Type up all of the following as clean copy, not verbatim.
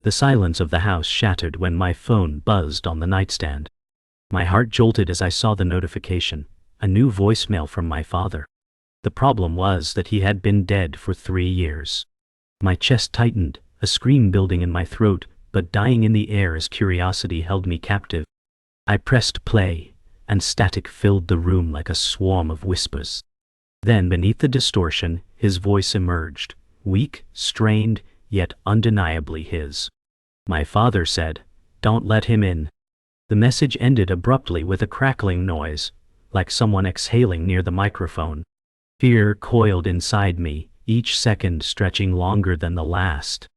The silence of the house shattered when my phone buzzed on the nightstand. My heart jolted as I saw the notification, a new voicemail from my father. The problem was that he had been dead for 3 years. My chest tightened, a scream building in my throat, but dying in the air as curiosity held me captive. I pressed play, and static filled the room like a swarm of whispers. Then beneath the distortion, his voice emerged, weak, strained, yet undeniably his. My father said, "Don't let him in." The message ended abruptly with a crackling noise, like someone exhaling near the microphone. Fear coiled inside me, each second stretching longer than the last.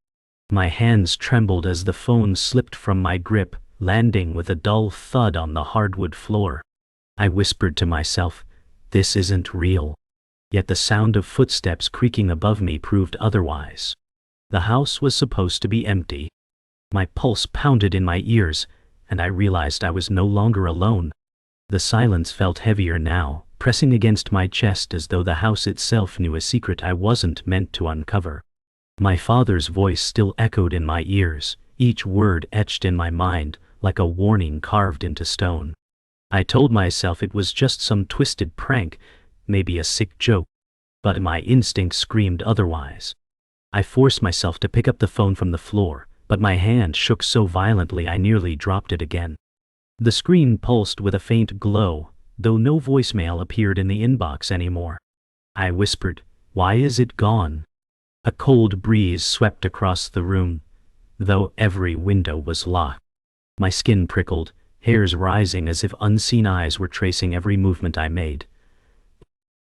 My hands trembled as the phone slipped from my grip, landing with a dull thud on the hardwood floor. I whispered to myself, "This isn't real." Yet the sound of footsteps creaking above me proved otherwise. The house was supposed to be empty. My pulse pounded in my ears, and I realized I was no longer alone. The silence felt heavier now, pressing against my chest as though the house itself knew a secret I wasn't meant to uncover. My father's voice still echoed in my ears, each word etched in my mind, like a warning carved into stone. I told myself it was just some twisted prank, maybe a sick joke, but my instinct screamed otherwise. I forced myself to pick up the phone from the floor, but my hand shook so violently I nearly dropped it again. The screen pulsed with a faint glow, though no voicemail appeared in the inbox anymore. I whispered, "Why is it gone?" A cold breeze swept across the room, though every window was locked. My skin prickled, hairs rising as if unseen eyes were tracing every movement I made.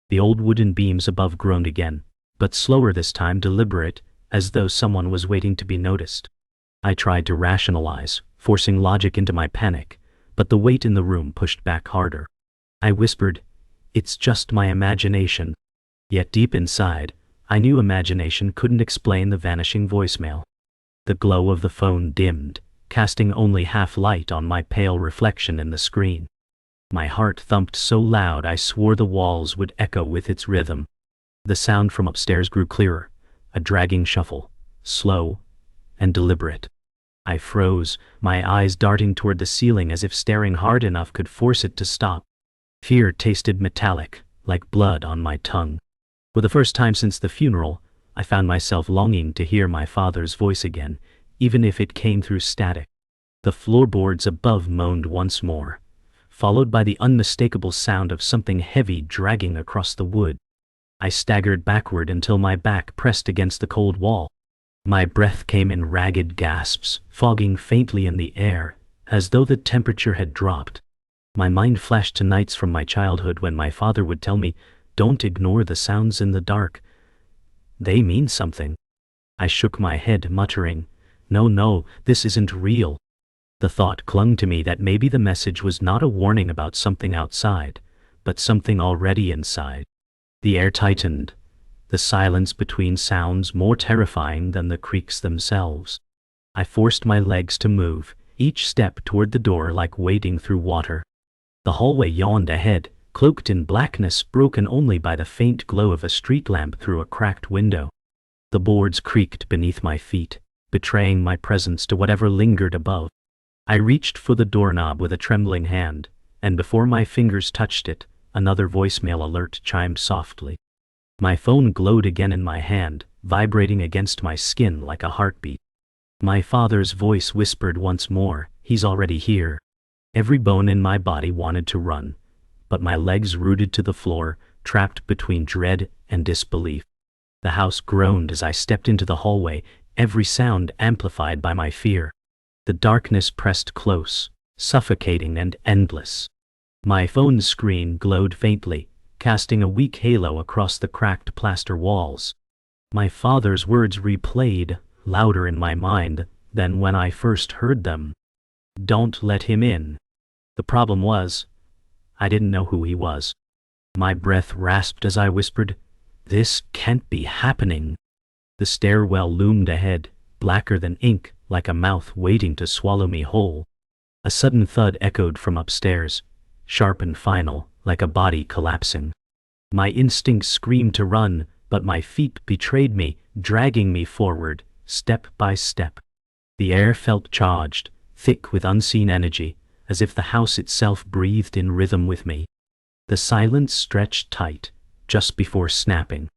The old wooden beams above groaned again, but slower this time, deliberate, as though someone was waiting to be noticed. I tried to rationalize, forcing logic into my panic, but the weight in the room pushed back harder. I whispered, "It's just my imagination." Yet deep inside, I knew imagination couldn't explain the vanishing voicemail. The glow of the phone dimmed, casting only half light on my pale reflection in the screen. My heart thumped so loud I swore the walls would echo with its rhythm. The sound from upstairs grew clearer, a dragging shuffle, slow and deliberate. I froze, my eyes darting toward the ceiling as if staring hard enough could force it to stop. Fear tasted metallic, like blood on my tongue. For the first time since the funeral, I found myself longing to hear my father's voice again, even if it came through static. The floorboards above moaned once more, followed by the unmistakable sound of something heavy dragging across the wood. I staggered backward until my back pressed against the cold wall. My breath came in ragged gasps, fogging faintly in the air, as though the temperature had dropped. My mind flashed to nights from my childhood when my father would tell me, "Don't ignore the sounds in the dark. They mean something." I shook my head, muttering, No, this isn't real." The thought clung to me that maybe the message was not a warning about something outside, but something already inside. The air tightened, the silence between sounds more terrifying than the creaks themselves. I forced my legs to move, each step toward the door like wading through water. The hallway yawned ahead, cloaked in blackness broken only by the faint glow of a street lamp through a cracked window. The boards creaked beneath my feet, betraying my presence to whatever lingered above. I reached for the doorknob with a trembling hand, and before my fingers touched it, another voicemail alert chimed softly. My phone glowed again in my hand, vibrating against my skin like a heartbeat. My father's voice whispered once more, "He's already here." Every bone in my body wanted to run, but my legs rooted to the floor, trapped between dread and disbelief. The house groaned as I stepped into the hallway, every sound amplified by my fear. The darkness pressed close, suffocating and endless. My phone's screen glowed faintly, casting a weak halo across the cracked plaster walls. My father's words replayed, louder in my mind than when I first heard them. "Don't let him in." The problem was, I didn't know who he was. My breath rasped as I whispered, "This can't be happening." The stairwell loomed ahead, blacker than ink, like a mouth waiting to swallow me whole. A sudden thud echoed from upstairs, sharp and final, like a body collapsing. My instincts screamed to run, but my feet betrayed me, dragging me forward, step by step. The air felt charged, thick with unseen energy, as if the house itself breathed in rhythm with me. The silence stretched tight, just before snapping.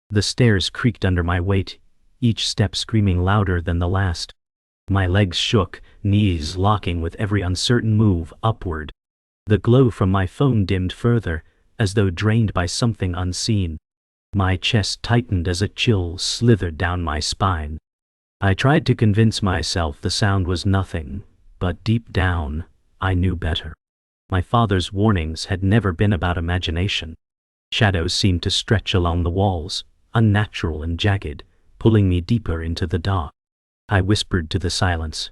The stairs creaked under my weight, each step screaming louder than the last. My legs shook, knees locking with every uncertain move upward. The glow from my phone dimmed further, as though drained by something unseen. My chest tightened as a chill slithered down my spine. I tried to convince myself the sound was nothing, but deep down, I knew better. My father's warnings had never been about imagination. Shadows seemed to stretch along the walls, unnatural and jagged, pulling me deeper into the dark. I whispered to the silence,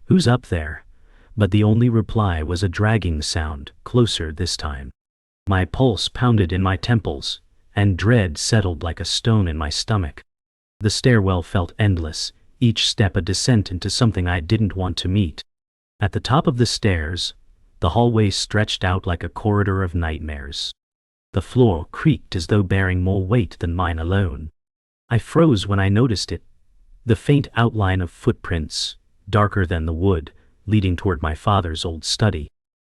"Who's up there?" But the only reply was a dragging sound, closer this time. My pulse pounded in my temples, and dread settled like a stone in my stomach. The stairwell felt endless, each step a descent into something I didn't want to meet. At the top of the stairs, the hallway stretched out like a corridor of nightmares. The floor creaked as though bearing more weight than mine alone. I froze when I noticed it. The faint outline of footprints, darker than the wood, leading toward my father's old study.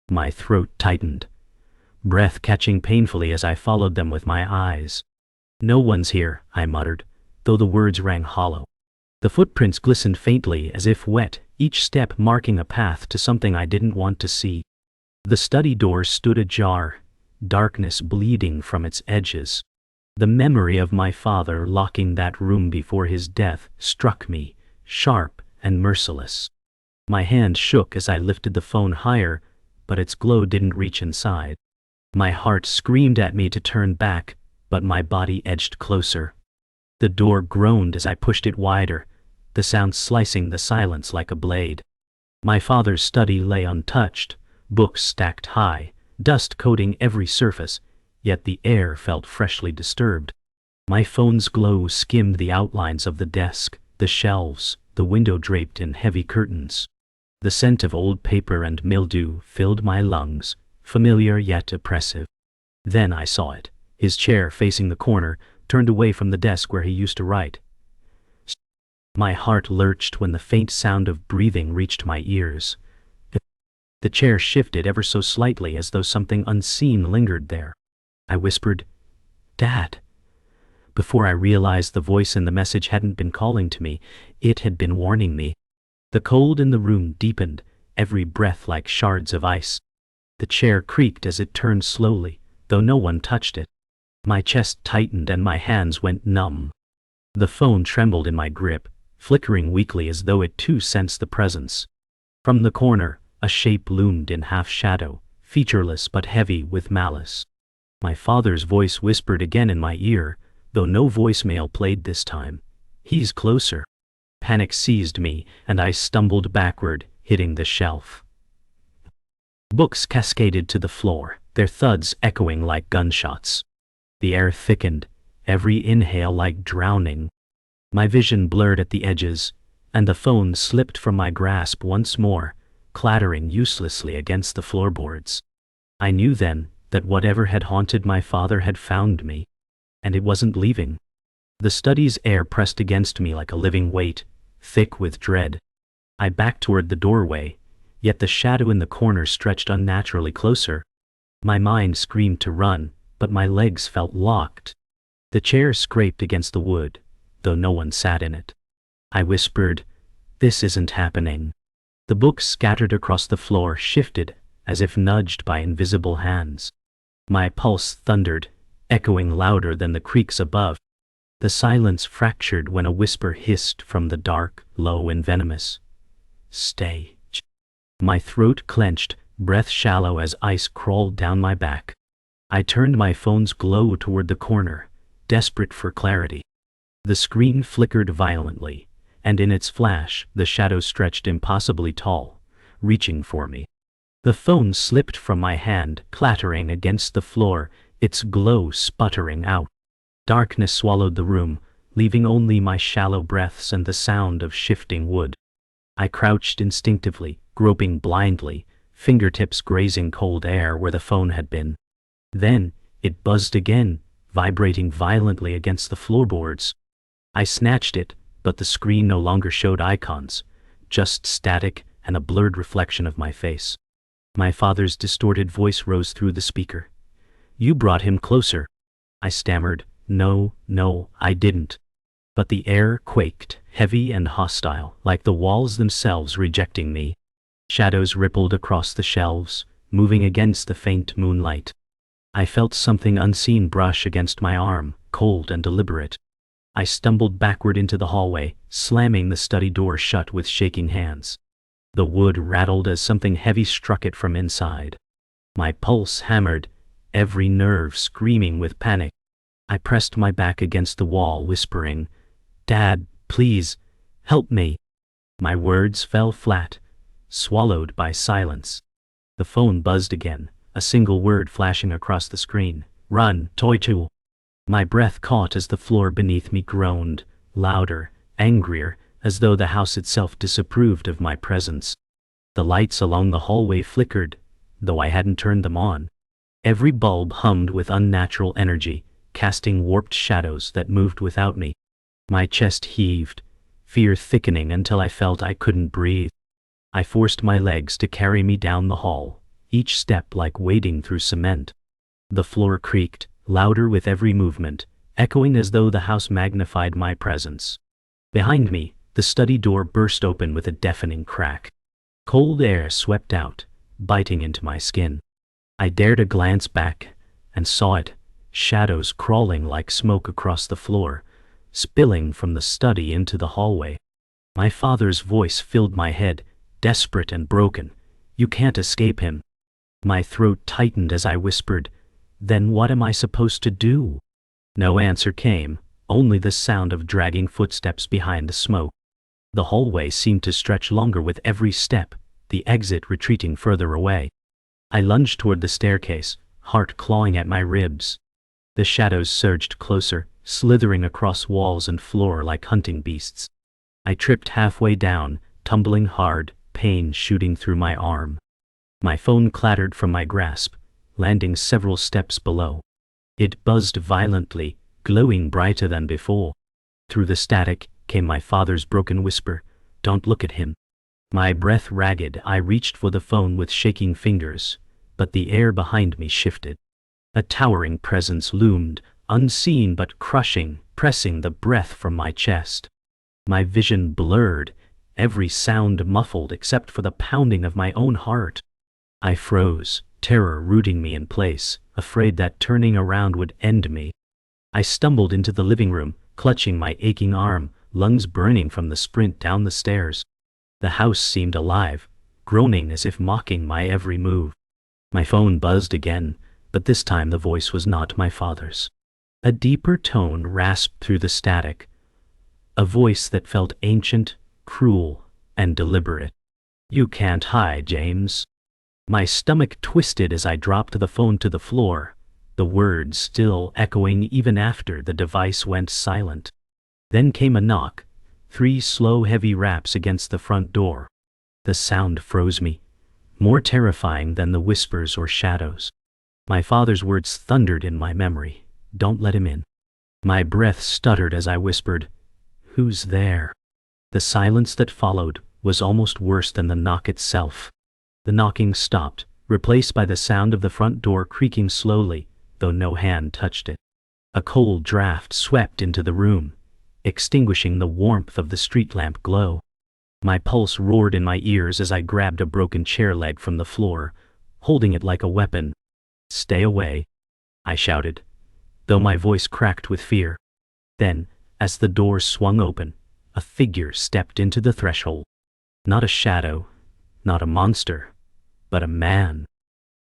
My throat tightened, breath catching painfully as I followed them with my eyes. "No one's here," I muttered, though the words rang hollow. The footprints glistened faintly as if wet, each step marking a path to something I didn't want to see. The study door stood ajar, darkness bleeding from its edges. The memory of my father locking that room before his death struck me, sharp and merciless. My hand shook as I lifted the phone higher, but its glow didn't reach inside. My heart screamed at me to turn back, but my body edged closer. The door groaned as I pushed it wider, the sound slicing the silence like a blade. My father's study lay untouched, books stacked high, dust coating every surface, yet the air felt freshly disturbed. My phone's glow skimmed the outlines of the desk, the shelves, the window draped in heavy curtains. The scent of old paper and mildew filled my lungs, familiar yet oppressive. Then I saw it, his chair facing the corner, turned away from the desk where he used to write. My heart lurched when the faint sound of breathing reached my ears. The chair shifted ever so slightly as though something unseen lingered there. I whispered, "Dad," before I realized the voice in the message hadn't been calling to me, it had been warning me. The cold in the room deepened, every breath like shards of ice. The chair creaked as it turned slowly, though no one touched it. My chest tightened and my hands went numb. The phone trembled in my grip, flickering weakly as though it too sensed the presence. From the corner, a shape loomed in half shadow, featureless but heavy with malice. My father's voice whispered again in my ear, though no voicemail played this time. "He's closer." Panic seized me, and I stumbled backward, hitting the shelf. Books cascaded to the floor, their thuds echoing like gunshots. The air thickened, every inhale like drowning. My vision blurred at the edges, and the phone slipped from my grasp once more, clattering uselessly against the floorboards. I knew then that whatever had haunted my father had found me, and it wasn't leaving. The study's air pressed against me like a living weight, thick with dread. I backed toward the doorway, yet the shadow in the corner stretched unnaturally closer. My mind screamed to run, but my legs felt locked. The chair scraped against the wood, though no one sat in it. I whispered, "This isn't happening." The books scattered across the floor shifted, as if nudged by invisible hands. My pulse thundered, echoing louder than the creaks above. The silence fractured when a whisper hissed from the dark, low and venomous. "Stay." My throat clenched, breath shallow as ice crawled down my back. I turned my phone's glow toward the corner, desperate for clarity. The screen flickered violently, and in its flash, the shadow stretched impossibly tall, reaching for me. The phone slipped from my hand, clattering against the floor, its glow sputtering out. Darkness swallowed the room, leaving only my shallow breaths and the sound of shifting wood. I crouched instinctively, groping blindly, fingertips grazing cold air where the phone had been. Then, it buzzed again, vibrating violently against the floorboards. I snatched it, but the screen no longer showed icons, just static and a blurred reflection of my face. My father's distorted voice rose through the speaker. "You brought him closer." I stammered, No, I didn't." But the air quaked, heavy and hostile, like the walls themselves rejecting me. Shadows rippled across the shelves, moving against the faint moonlight. I felt something unseen brush against my arm, cold and deliberate. I stumbled backward into the hallway, slamming the study door shut with shaking hands. The wood rattled as something heavy struck it from inside. My pulse hammered, every nerve screaming with panic. I pressed my back against the wall, whispering, "Dad, please, help me." My words fell flat, swallowed by silence. The phone buzzed again, a single word flashing across the screen. "Run, toy tool." My breath caught as the floor beneath me groaned, louder, angrier, as though the house itself disapproved of my presence. The lights along the hallway flickered, though I hadn't turned them on. Every bulb hummed with unnatural energy, casting warped shadows that moved without me. My chest heaved, fear thickening until I felt I couldn't breathe. I forced my legs to carry me down the hall, each step like wading through cement. The floor creaked, louder with every movement, echoing as though the house magnified my presence. Behind me, the study door burst open with a deafening crack. Cold air swept out, biting into my skin. I dared a glance back, and saw it, shadows crawling like smoke across the floor, spilling from the study into the hallway. My father's voice filled my head, desperate and broken. "You can't escape him." My throat tightened as I whispered, "Then what am I supposed to do?" No answer came, only the sound of dragging footsteps behind the smoke. The hallway seemed to stretch longer with every step, the exit retreating further away. I lunged toward the staircase, heart clawing at my ribs. The shadows surged closer, slithering across walls and floor like hunting beasts. I tripped halfway down, tumbling hard, pain shooting through my arm. My phone clattered from my grasp, landing several steps below. It buzzed violently, glowing brighter than before. Through the static came my father's broken whisper, "Don't look at him." My breath ragged, I reached for the phone with shaking fingers, but the air behind me shifted. A towering presence loomed, unseen but crushing, pressing the breath from my chest. My vision blurred, every sound muffled except for the pounding of my own heart. I froze, terror rooting me in place, afraid that turning around would end me. I stumbled into the living room, clutching my aching arm, lungs burning from the sprint down the stairs. The house seemed alive, groaning as if mocking my every move. My phone buzzed again, but this time the voice was not my father's. A deeper tone rasped through the static, a voice that felt ancient, cruel, and deliberate. "You can't hide, James." My stomach twisted as I dropped the phone to the floor, the words still echoing even after the device went silent. Then came a knock, 3 slow heavy raps against the front door. The sound froze me, more terrifying than the whispers or shadows. My father's words thundered in my memory, "Don't let him in." My breath stuttered as I whispered, "Who's there?" The silence that followed was almost worse than the knock itself. The knocking stopped, replaced by the sound of the front door creaking slowly, though no hand touched it. A cold draft swept into the room, extinguishing the warmth of the street lamp glow. My pulse roared in my ears as I grabbed a broken chair leg from the floor, holding it like a weapon. "Stay away," I shouted, though my voice cracked with fear. Then, as the door swung open, a figure stepped into the threshold. Not a shadow, not a monster, but a man.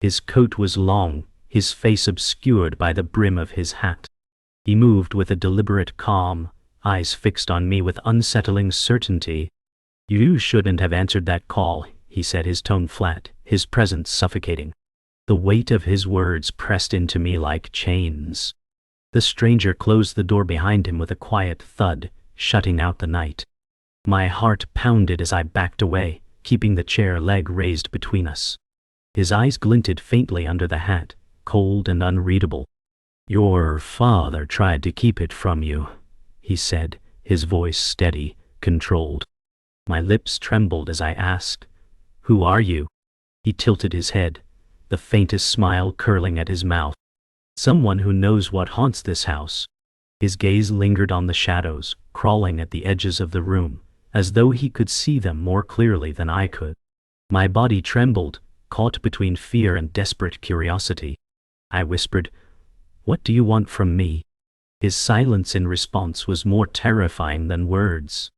His coat was long, his face obscured by the brim of his hat. He moved with a deliberate calm, eyes fixed on me with unsettling certainty. "You shouldn't have answered that call," he said, his tone flat, his presence suffocating. The weight of his words pressed into me like chains. The stranger closed the door behind him with a quiet thud, shutting out the night. My heart pounded as I backed away, keeping the chair leg raised between us. His eyes glinted faintly under the hat, cold and unreadable. "Your father tried to keep it from you," he said, his voice steady, controlled. My lips trembled as I asked, "Who are you?" He tilted his head, the faintest smile curling at his mouth. "Someone who knows what haunts this house." His gaze lingered on the shadows, crawling at the edges of the room, as though he could see them more clearly than I could. My body trembled, caught between fear and desperate curiosity. I whispered, "What do you want from me?" His silence in response was more terrifying than words.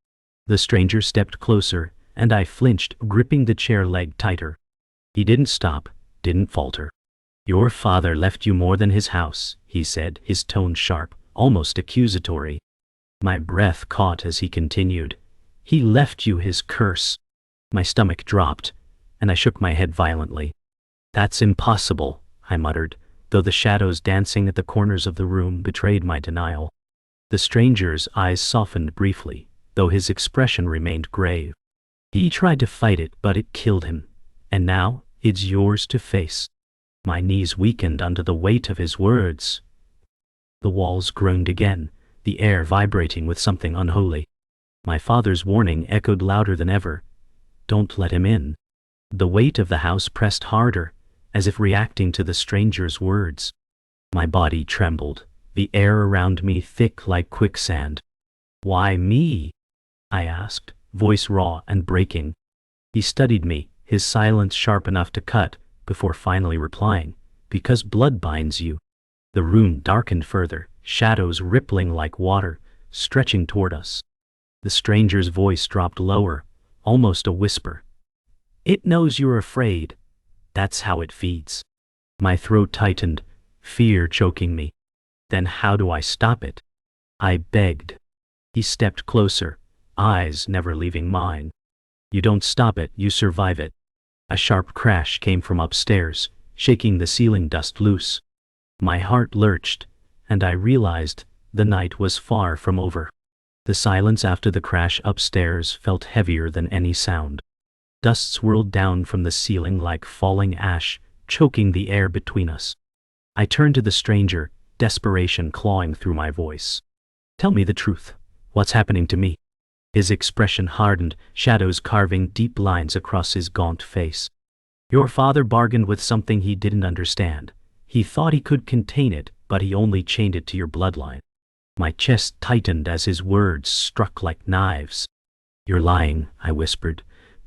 The stranger stepped closer, and I flinched, gripping the chair leg tighter. He didn't stop, didn't falter. "Your father left you more than his house," he said, his tone sharp, almost accusatory. My breath caught as he continued, "He left you his curse." My stomach dropped, and I shook my head violently. "That's impossible," I muttered, though the shadows dancing at the corners of the room betrayed my denial. The stranger's eyes softened briefly, though his expression remained grave. "He tried to fight it, but it killed him. And now, it's yours to face." My knees weakened under the weight of his words. The walls groaned again, the air vibrating with something unholy. My father's warning echoed louder than ever. "Don't let him in." The weight of the house pressed harder, as if reacting to the stranger's words. My body trembled, the air around me thick like quicksand. "Why me?" I asked, voice raw and breaking. He studied me, his silence sharp enough to cut, before finally replying, "Because blood binds you." The room darkened further, shadows rippling like water, stretching toward us. The stranger's voice dropped lower, almost a whisper. "It knows you're afraid. That's how it feeds." My throat tightened, fear choking me. "Then how do I stop it?" I begged. He stepped closer, eyes never leaving mine. "You don't stop it, you survive it." A sharp crash came from upstairs, shaking the ceiling dust loose. My heart lurched, and I realized the night was far from over. The silence after the crash upstairs felt heavier than any sound. Dust swirled down from the ceiling like falling ash, choking the air between us. I turned to the stranger, desperation clawing through my voice. "Tell me the truth. What's happening to me?" His expression hardened, shadows carving deep lines across his gaunt face. "Your father bargained with something he didn't understand. He thought he could contain it, but he only chained it to your bloodline." My chest tightened as his words struck like knives. "You're lying," I whispered,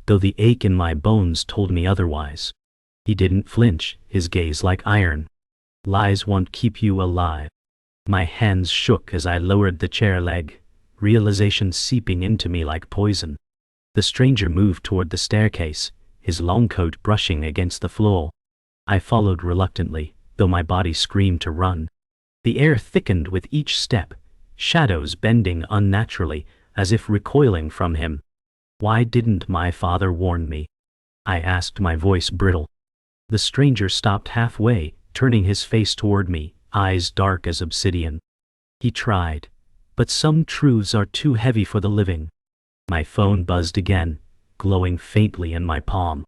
though the ache in my bones told me otherwise. He didn't flinch, his gaze like iron. "Lies won't keep you alive." My hands shook as I lowered the chair leg, realization seeping into me like poison. The stranger moved toward the staircase, his long coat brushing against the floor. I followed reluctantly, though my body screamed to run. The air thickened with each step, shadows bending unnaturally, as if recoiling from him. "Why didn't my father warn me?" I asked, my voice brittle. The stranger stopped halfway, turning his face toward me, eyes dark as obsidian. "He tried, but some truths are too heavy for the living." My phone buzzed again, glowing faintly in my palm.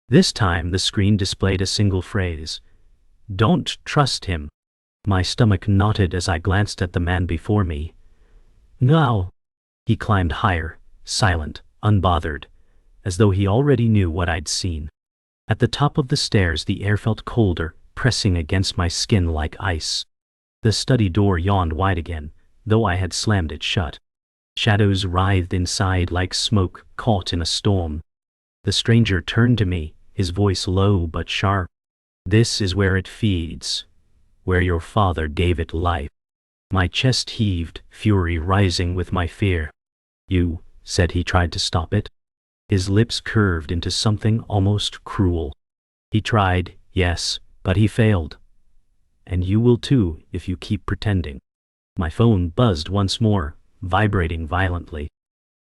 This time the screen displayed a single phrase. "Don't trust him." My stomach knotted as I glanced at the man before me. "No." He climbed higher, silent, unbothered, as though he already knew what I'd seen. At the top of the stairs the air felt colder, pressing against my skin like ice. The study door yawned wide again, though I had slammed it shut. Shadows writhed inside like smoke caught in a storm. The stranger turned to me, his voice low but sharp. "This is where it feeds, where your father gave it life." My chest heaved, fury rising with my fear. "You said he tried to stop it?" His lips curved into something almost cruel. "He tried, yes, but he failed. And you will too if you keep pretending." My phone buzzed once more, vibrating violently.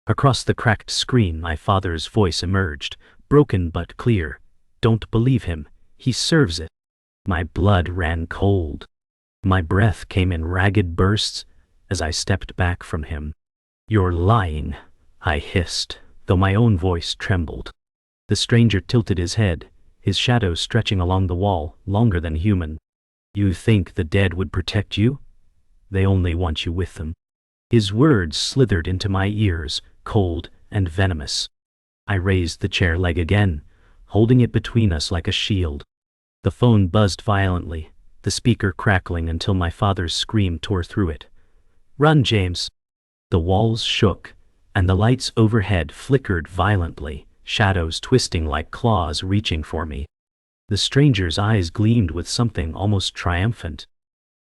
Across the cracked screen my father's voice emerged, broken but clear. "Don't believe him. He serves it." My blood ran cold. My breath came in ragged bursts as I stepped back from him. "You're lying," I hissed, though my own voice trembled. The stranger tilted his head, his shadow stretching along the wall, longer than human. "You think the dead would protect you? They only want you with them." His words slithered into my ears, cold, and venomous. I raised the chair leg again, holding it between us like a shield. The phone buzzed violently, the speaker crackling until my father's scream tore through it. "Run, James!" The walls shook, and the lights overhead flickered violently, shadows twisting like claws reaching for me. The stranger's eyes gleamed with something almost triumphant.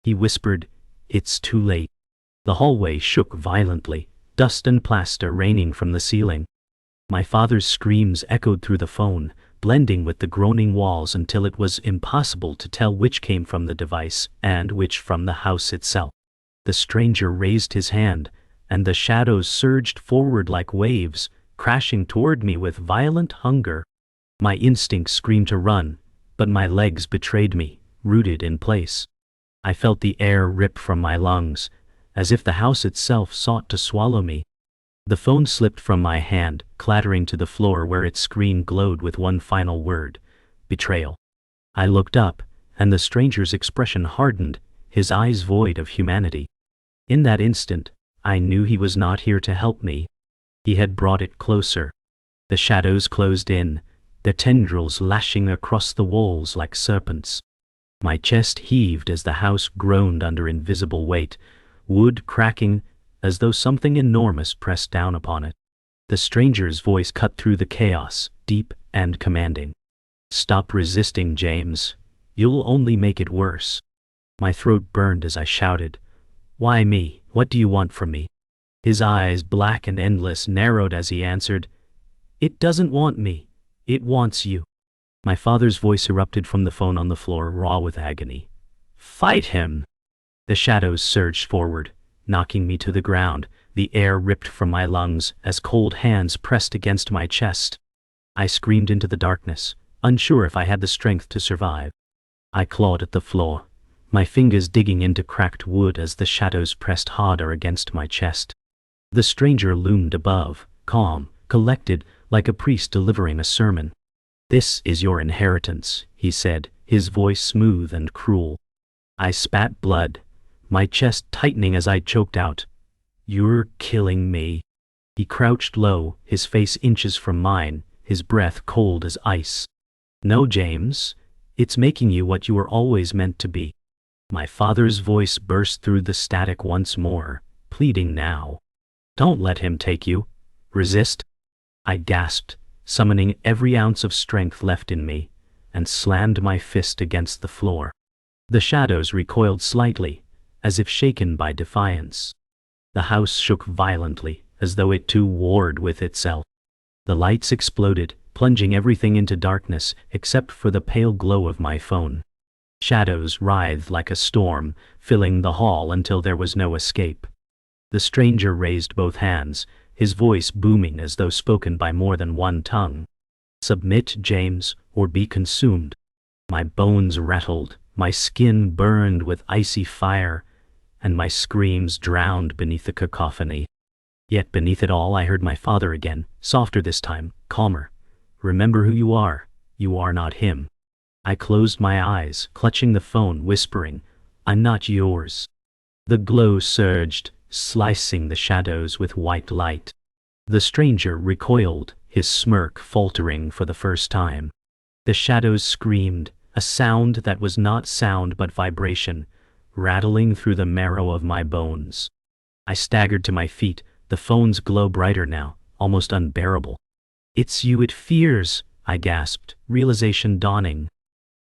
He whispered, "It's too late." The hallway shook violently, dust and plaster raining from the ceiling. My father's screams echoed through the phone, blending with the groaning walls until it was impossible to tell which came from the device and which from the house itself. The stranger raised his hand, and the shadows surged forward like waves, crashing toward me with violent hunger. My instinct screamed to run, but my legs betrayed me, rooted in place. I felt the air rip from my lungs, as if the house itself sought to swallow me. The phone slipped from my hand, clattering to the floor where its screen glowed with one final word: betrayal. I looked up, and the stranger's expression hardened, his eyes void of humanity. In that instant, I knew he was not here to help me. He had brought it closer. The shadows closed in, their tendrils lashing across the walls like serpents. My chest heaved as the house groaned under invisible weight, wood cracking as though something enormous pressed down upon it. The stranger's voice cut through the chaos, deep and commanding. "Stop resisting, James. You'll only make it worse." My throat burned as I shouted, "Why me? What do you want from me?" His eyes, black and endless, narrowed as he answered, "It doesn't want me. It wants you." My father's voice erupted from the phone on the floor, raw with agony. "Fight him!" The shadows surged forward, knocking me to the ground, the air ripped from my lungs as cold hands pressed against my chest. I screamed into the darkness, unsure if I had the strength to survive. I clawed at the floor, my fingers digging into cracked wood as the shadows pressed harder against my chest. The stranger loomed above, calm, collected, like a priest delivering a sermon. "This is your inheritance," he said, his voice smooth and cruel. I spat blood, my chest tightening as I choked out, "You're killing me." He crouched low, his face inches from mine, his breath cold as ice. "No, James, it's making you what you were always meant to be." My father's voice burst through the static once more, pleading now. "Don't let him take you. Resist." I gasped, summoning every ounce of strength left in me, and slammed my fist against the floor. The shadows recoiled slightly, as if shaken by defiance. The house shook violently, as though it too warred with itself. The lights exploded, plunging everything into darkness except for the pale glow of my phone. Shadows writhed like a storm, filling the hall until there was no escape. The stranger raised both hands, his voice booming as though spoken by more than one tongue. "Submit, James, or be consumed." My bones rattled, my skin burned with icy fire, and my screams drowned beneath the cacophony. Yet beneath it all I heard my father again, softer this time, calmer. "Remember who you are not him." I closed my eyes, clutching the phone, whispering, "I'm not yours." The glow surged, slicing the shadows with white light. The stranger recoiled, his smirk faltering for the first time. The shadows screamed, a sound that was not sound but vibration, rattling through the marrow of my bones. I staggered to my feet, the phone's glow brighter now, almost unbearable. "It's you it fears," I gasped, realization dawning.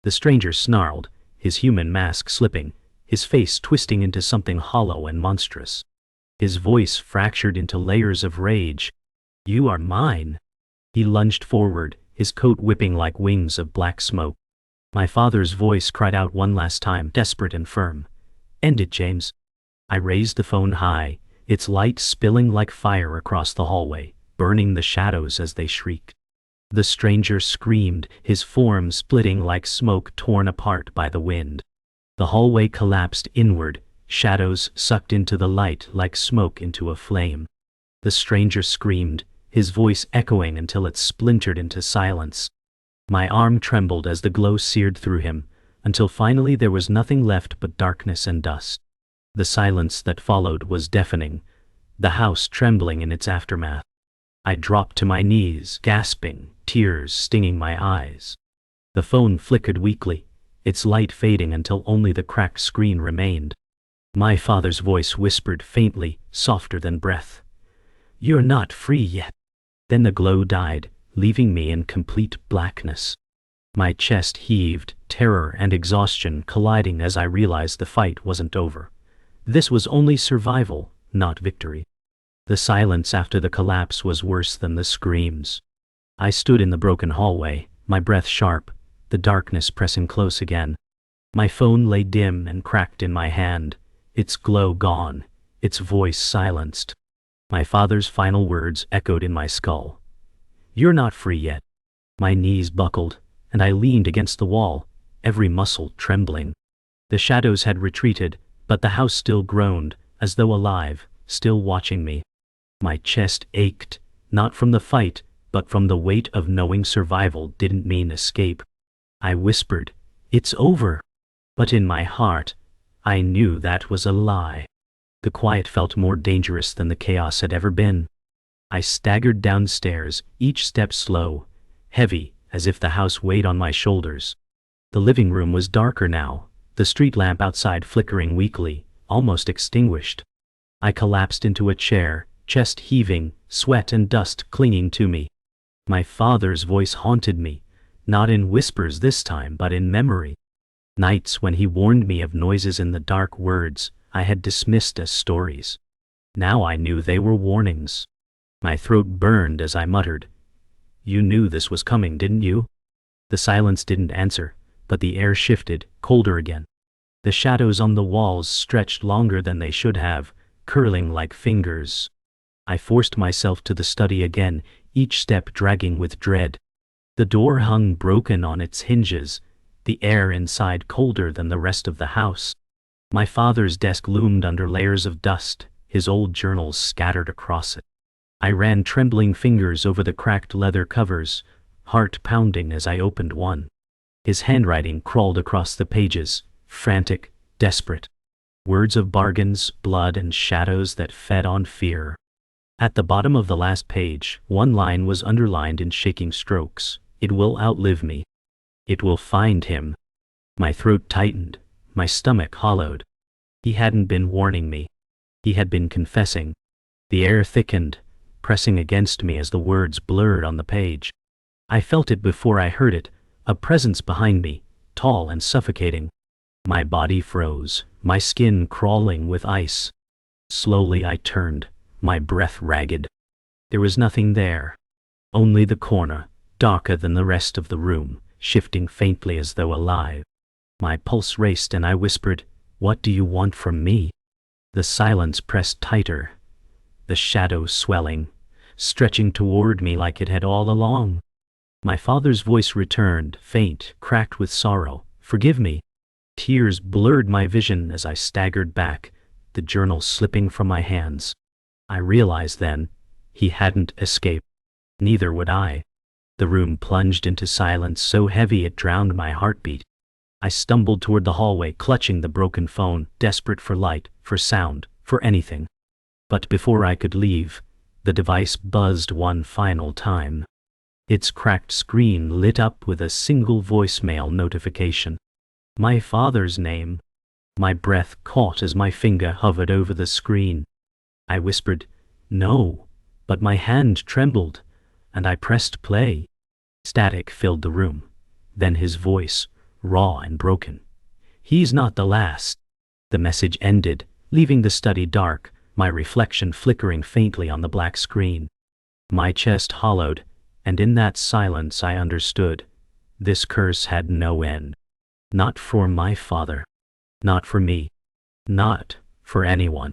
The stranger snarled, his human mask slipping, his face twisting into something hollow and monstrous. His voice fractured into layers of rage. "You are mine." He lunged forward, his coat whipping like wings of black smoke. My father's voice cried out one last time, desperate and firm. "End it, James." I raised the phone high, its light spilling like fire across the hallway, burning the shadows as they shrieked. The stranger screamed, his form splitting like smoke torn apart by the wind. The hallway collapsed inward, shadows sucked into the light like smoke into a flame. The stranger screamed, his voice echoing until it splintered into silence. My arm trembled as the glow seared through him, until finally there was nothing left but darkness and dust. The silence that followed was deafening, the house trembling in its aftermath. I dropped to my knees, gasping, tears stinging my eyes. The phone flickered weakly, its light fading until only the cracked screen remained. My father's voice whispered faintly, softer than breath. "You're not free yet." Then the glow died, leaving me in complete blackness. My chest heaved, terror and exhaustion colliding as I realized the fight wasn't over. This was only survival, not victory. The silence after the collapse was worse than the screams. I stood in the broken hallway, my breath sharp, the darkness pressing close again. My phone lay dim and cracked in my hand, its glow gone, its voice silenced. My father's final words echoed in my skull. "You're not free yet." My knees buckled, and I leaned against the wall, every muscle trembling. The shadows had retreated, but the house still groaned, as though alive, still watching me. My chest ached, not from the fight, but from the weight of knowing survival didn't mean escape. I whispered, "It's over." But in my heart, I knew that was a lie. The quiet felt more dangerous than the chaos had ever been. I staggered downstairs, each step slow, heavy, as if the house weighed on my shoulders. The living room was darker now, the street lamp outside flickering weakly, almost extinguished. I collapsed into a chair, chest heaving, sweat and dust clinging to me. My father's voice haunted me, not in whispers this time but in memory. Nights when he warned me of noises in the dark, words I had dismissed as stories. Now I knew they were warnings. My throat burned as I muttered, "You knew this was coming, didn't you?" The silence didn't answer, but the air shifted, colder again. The shadows on the walls stretched longer than they should have, curling like fingers. I forced myself to the study again, each step dragging with dread. The door hung broken on its hinges, the air inside colder than the rest of the house. My father's desk loomed under layers of dust, his old journals scattered across it. I ran trembling fingers over the cracked leather covers, heart pounding as I opened one. His handwriting crawled across the pages, frantic, desperate. Words of bargains, blood, and shadows that fed on fear. At the bottom of the last page, one line was underlined in shaking strokes. "It will outlive me. It will find him." My throat tightened, my stomach hollowed. He hadn't been warning me. He had been confessing. The air thickened, pressing against me as the words blurred on the page. I felt it before I heard it, a presence behind me, tall and suffocating. My body froze, my skin crawling with ice. Slowly I turned, my breath ragged. There was nothing there. Only the corner, darker than the rest of the room, shifting faintly as though alive. My pulse raced and I whispered, "What do you want from me?" The silence pressed tighter, the shadow swelling, stretching toward me like it had all along. My father's voice returned, faint, cracked with sorrow. "Forgive me." Tears blurred my vision as I staggered back, the journal slipping from my hands. I realized then, he hadn't escaped. Neither would I. The room plunged into silence so heavy it drowned my heartbeat. I stumbled toward the hallway, clutching the broken phone, desperate for light, for sound, for anything. But before I could leave, the device buzzed one final time. Its cracked screen lit up with a single voicemail notification. My father's name. My breath caught as my finger hovered over the screen. I whispered, "No," but my hand trembled, and I pressed play. Static filled the room. Then his voice, raw and broken. "He's not the last." The message ended, leaving the study dark, my reflection flickering faintly on the black screen. My chest hollowed, and in that silence I understood. This curse had no end. Not for my father. Not for me. Not for anyone.